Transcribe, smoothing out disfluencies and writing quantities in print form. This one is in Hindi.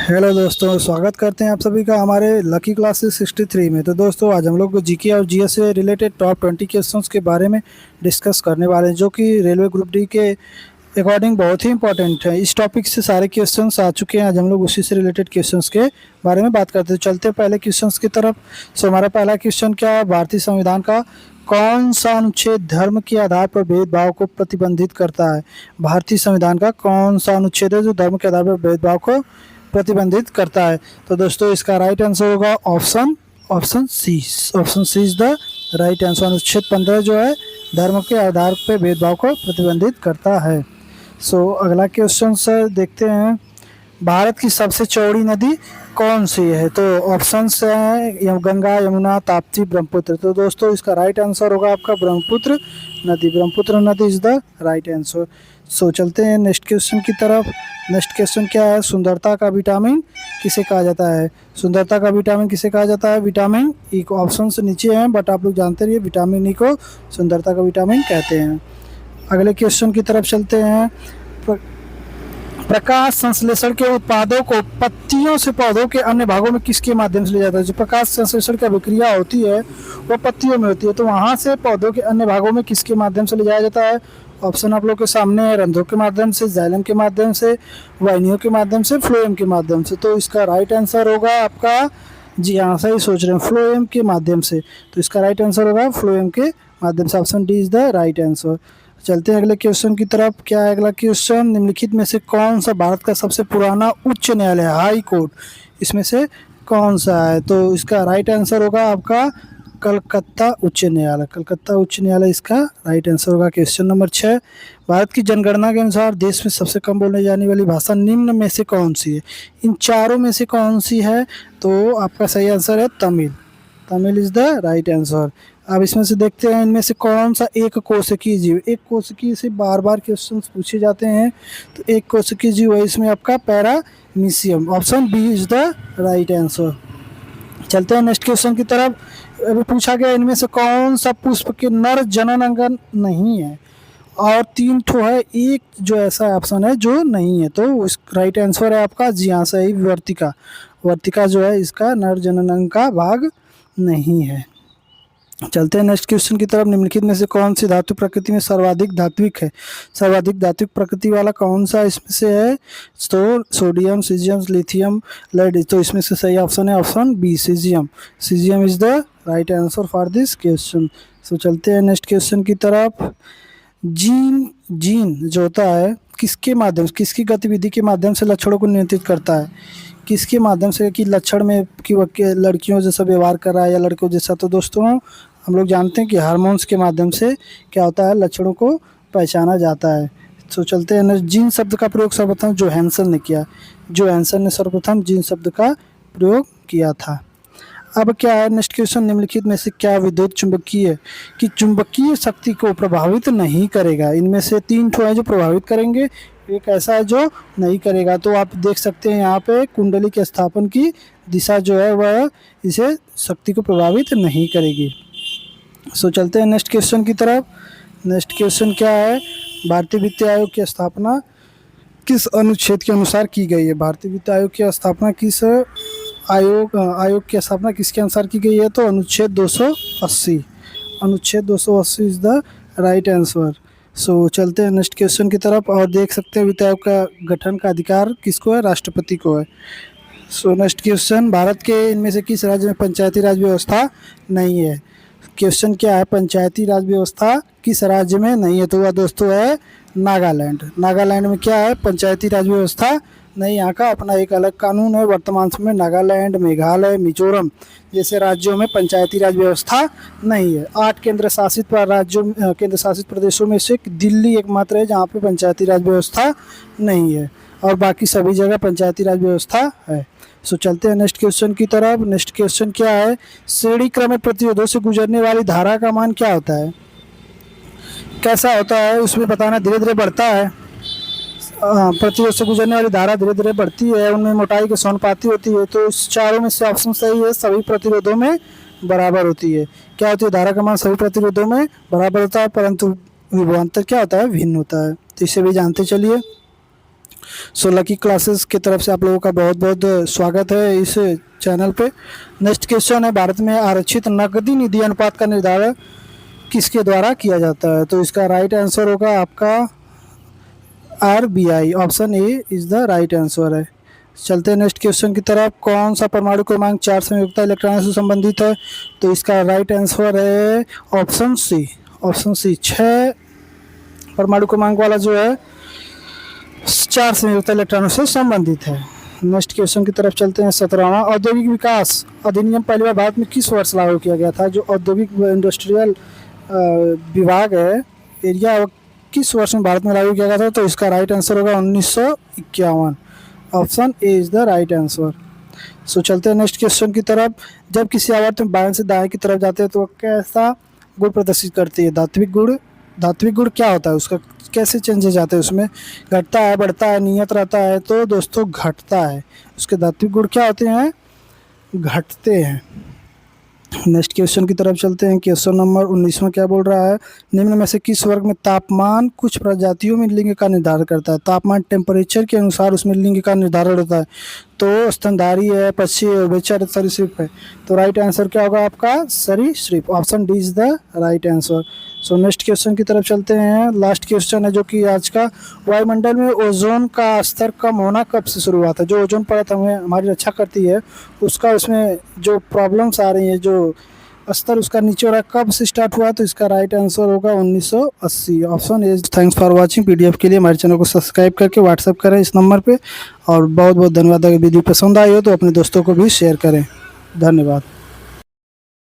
हेलो दोस्तों, स्वागत करते हैं आप सभी का हमारे लकी क्लासेस 63 में। तो दोस्तों, आज हम लोग जीके और जीएस से रिलेटेड टॉप 20 क्वेश्चंस के बारे में डिस्कस करने वाले हैं, जो कि रेलवे ग्रुप डी के अकॉर्डिंग बहुत ही इंपॉर्टेंट है। इस टॉपिक से सारे क्वेश्चंस आ चुके हैं, आज हम लोग उसी से रिलेटेड क्वेश्चंस के बारे में बात करते हैं। चलते हैं पहले क्वेश्चंस की तरफ। सो हमारा पहला क्वेश्चन क्या है, भारतीय संविधान का कौन सा अनुच्छेद धर्म के आधार पर भेदभाव को प्रतिबंधित करता है? भारतीय संविधान का कौन सा अनुच्छेद है जो धर्म के आधार पर भेदभाव को प्रतिबंधित करता है? तो दोस्तों, इसका राइट आंसर होगा option option C. Option C is the right answer. अनुच्छेद 15 जो है धर्म के आधार पर भेदभाव को प्रतिबंधित करता है। सो अगला क्वेश्चन सर देखते हैं, भारत की सबसे चौड़ी नदी कौन सी है? तो ऑप्शंस हैं गंगा, यमुना, ताप्ती, ब्रह्मपुत्र। तो दोस्तों, इसका राइट आंसर होगा आपका ब्रह्मपुत्र नदी। ब्रह्मपुत्र नदी is the right answer. So चलते हैं नेक्स्ट क्वेश्चन की तरफ। नेक्स्ट क्वेश्चन क्या है, सुंदरता का विटामिन किसे कहा जाता है? सुंदरता का विटामिन किसे कहा जाता है? विटामिन ई को। ऑप्शन से नीचे हैं बट आप लोग जानते रहिए, विटामिन ई को सुंदरता का विटामिन कहते हैं। अगले क्वेश्चन की तरफ चलते हैं। प्रकाश संश्लेषण के उत्पादों को पत्तियों से पौधों के अन्य भागों में किसके माध्यम से ले जाता है? जो प्रकाश संश्लेषण की अभिक्रिया होती है वो पत्तियों में होती है, तो वहां से पौधों के अन्य भागों में किसके माध्यम से ले जाया जाता है? ऑप्शन आप लोग के सामने है, रंध्रों के माध्यम से, जाइलम के माध्यम से, वाहिनियों के माध्यम से, फ्लोएम के माध्यम से। तो इसका राइट आंसर होगा आपका, जी हाँ सही सोच रहे हैं, फ्लोएम के माध्यम से। तो इसका राइट आंसर होगा फ्लोएम के माध्यम से। Option D is the right answer. चलते हैं अगले क्वेश्चन की तरफ। क्या है अगला क्वेश्चन, निम्नलिखित में से कौन सा भारत का सबसे पुराना उच्च न्यायालय है? हाई कोर्ट इसमें से कौन सा है? तो इसका राइट आंसर होगा आपका कलकत्ता उच्च न्यायालय। कलकत्ता उच्च न्यायालय इसका राइट आंसर होगा। क्वेश्चन नंबर 6, भारत की जनगणना के अनुसार देश में सबसे कम बोलने जाने वाली भाषा निम्न में से कौन सी है? इन चारों में से कौन सी है? तो आपका सही आंसर है Tamil. Tamil is the right answer. अब इसमें से देखते हैं, इनमें से कौन सा एक कोशिकीय जीव, एक कोशिकीय से बार बार क्वेश्चन पूछे जाते हैं, तो एक कोशिकीय जीव है इसमें आपका paramecium. Option B is the right answer. चलते हैं नेक्स्ट क्वेश्चन की तरफ। अभी पूछा गया, इनमें से कौन सा पुष्प के नर जनन अंग नहीं है? और 3 ठो है, एक जो ऐसा ऑप्शन है जो नहीं है, तो इस राइट आंसर है आपका, जी हाँ सही, वर्तिका। वर्तिका जो है इसका नर जनन अंग का भाग नहीं है। चलते हैं नेक्स्ट क्वेश्चन की तरफ। निम्नलिखित में से कौन सी धातु प्रकृति में सर्वाधिक धात्विक है? सर्वाधिक धात्विक प्रकृति वाला कौन सा इसमें से है? तो सोडियम, सीजियम, लिथियम, लेड। तो इसमें से सही ऑप्शन है option B, caesium. Caesium is the right answer for this question. So चलते हैं नेक्स्ट क्वेश्चन की तरफ। जीन जीन जो होता है किसके माध्यम से, किसकी गतिविधि के माध्यम से लक्षणों को नियंत्रित करता है? किसके माध्यम से, कि लक्षण में कि वह लड़कियों जैसा व्यवहार कर रहा है या लड़कों जैसा? तो दोस्तों, हम लोग जानते हैं कि हार्मोन्स के माध्यम से क्या होता है, लक्षणों को पहचाना जाता है। तो चलते हैं, जीन शब्द का प्रयोग सर्वप्रथम जोहानसन ने किया। जोहानसन ने सर्वप्रथम जीन शब्द का प्रयोग किया था। अब क्या है नेक्स्ट क्वेश्चन, निम्नलिखित में से क्या विद्युत चुंबकीय की चुंबकीय शक्ति को प्रभावित नहीं करेगा? इनमें से 3 ठो है जो प्रभावित करेंगे, एक ऐसा है जो नहीं करेगा। तो आप देख सकते हैं यहाँ पे कुंडली के स्थापन की दिशा जो है वह इसे शक्ति को प्रभावित नहीं करेगी। सो चलते हैं नेक्स्ट क्वेश्चन की तरफ। नेक्स्ट क्वेश्चन क्या है, भारतीय वित्त आयोग की स्थापना किस अनुच्छेद के अनुसार की गई है? भारतीय वित्त आयोग की स्थापना किस आयोग की स्थापना किसके अनुसार की गई है? तो अनुच्छेद 280। अनुच्छेद 280 is the right answer. So चलते हैं नेक्स्ट क्वेश्चन की तरफ और देख सकते हैं वित्त आयोग का गठन का अधिकार किसको है? राष्ट्रपति को है। सो नेक्स्ट क्वेश्चन, भारत के इनमें से किस राज्य में पंचायती राज व्यवस्था नहीं है? क्वेश्चन क्या है, पंचायती राज व्यवस्था किस राज्य में नहीं है? तो वह दोस्तों है नागालैंड। नागालैंड में क्या है, पंचायती राज व्यवस्था नहीं, यहाँ का अपना एक अलग कानून है। वर्तमान समय नागालैंड, मेघालय, मिजोरम जैसे राज्यों में पंचायती राज व्यवस्था नहीं है। 8 केंद्र शासित प्रदेशों में से दिल्ली एकमात्र है जहाँ पे पंचायती राज व्यवस्था नहीं है, और बाकी सभी जगह पंचायती राज व्यवस्था है। सो चलते हैं नेक्स्ट क्वेश्चन की तरफ। नेक्स्ट क्वेश्चन क्या है, श्रेणी क्रम प्रतिरोधों से गुजरने वाली धारा का मान क्या होता है? कैसा होता है उसमें बताना, धीरे धीरे बढ़ता है। प्रतिरोध से गुजरने वाली धारा धीरे धीरे बढ़ती है, उनमें मोटाई के समानुपाती होती है। तो इस चारों में से ऑप्शन सही है, सभी प्रतिरोधों में बराबर होती है। क्या होती है, धारा का मान सभी प्रतिरोधों में बराबर होता है, परंतु विभवांतर क्या होता है, भिन्न होता है। तो इसे भी जानते चलिए। सो लकी क्लासेस की तरफ से आप लोगों का बहुत बहुत स्वागत है इस चैनल पे। नेक्स्ट क्वेश्चन है, भारत में आरक्षित नकदी निधि अनुपात का निर्धारण किसके द्वारा किया जाता है? तो इसका राइट आंसर होगा आपका RBI, option A is the right answer है। चलते हैं नेक्स्ट क्वेश्चन की तरफ। कौन सा परमाणु क्रमांक 4 संयुक्ता इलेक्ट्रॉन से संबंधित है? तो इसका राइट आंसर है ऑप्शन सी। ऑप्शन सी 6 परमाणु क्रमांक वाला जो है 4 संयुक्त इलेक्ट्रॉनों से संबंधित है। नेक्स्ट क्वेश्चन की तरफ चलते हैं। 17वां औद्योगिक विकास अधिनियम पहली बार भारत में किस वर्ष लागू किया गया था? जो औद्योगिक इंडस्ट्रियल विभाग है, एरिया, किस वर्ष में भारत में लागू किया गया था? तो इसका राइट आंसर होगा 1951। Option A is the right answer. So चलते हैं नेक्स्ट क्वेश्चन की तरफ। जब किसी आवर्त में बाएं से दाएं की तरफ जाते हैं तो कैसा गुण प्रदर्शित करती है? धात्विक गुण। धात्विक गुण क्या होता है, उसका कैसे चेंजेस आते हैं उसमें? घटता है, बढ़ता है, नियत रहता है? तो दोस्तों घटता है। उसके धात्विक गुण क्या होते हैं? घटते हैं। नेक्स्ट क्वेश्चन की तरफ चलते हैं। क्वेश्चन नंबर 19वां क्या बोल रहा है? निम्न में से किस वर्ग में तापमान कुछ प्रजातियों में लिंग का निर्धारण करता है? तापमान टेम्परेचर के अनुसार उसमें लिंग का निर्धारण होता है। तो स्तनधारी है, पक्षी है, उभयचर, सरीसृप है। तो राइट आंसर क्या होगा आपका? सरीसृप। Option D is the right answer. So next question की तरफ चलते हैं। लास्ट क्वेश्चन है जो कि आज का, वायुमंडल में ओजोन का स्तर कम होना कब से शुरू हुआ था? जो ओजोन परत हमें हमारी रक्षा करती है उसका, उसमें जो प्रॉब्लम्स आ रही हैं, जो स्तर उसका नीचे हो रहा है, कब से स्टार्ट हुआ? तो इसका राइट आंसर होगा 1980। Option is. Thanks for watching. PDF के लिए हमारे चैनल को सब्सक्राइब करके व्हाट्सअप करें इस नंबर पे। और बहुत बहुत धन्यवाद। अगर वीडियो पसंद आई हो तो अपने दोस्तों को भी शेयर करें। धन्यवाद।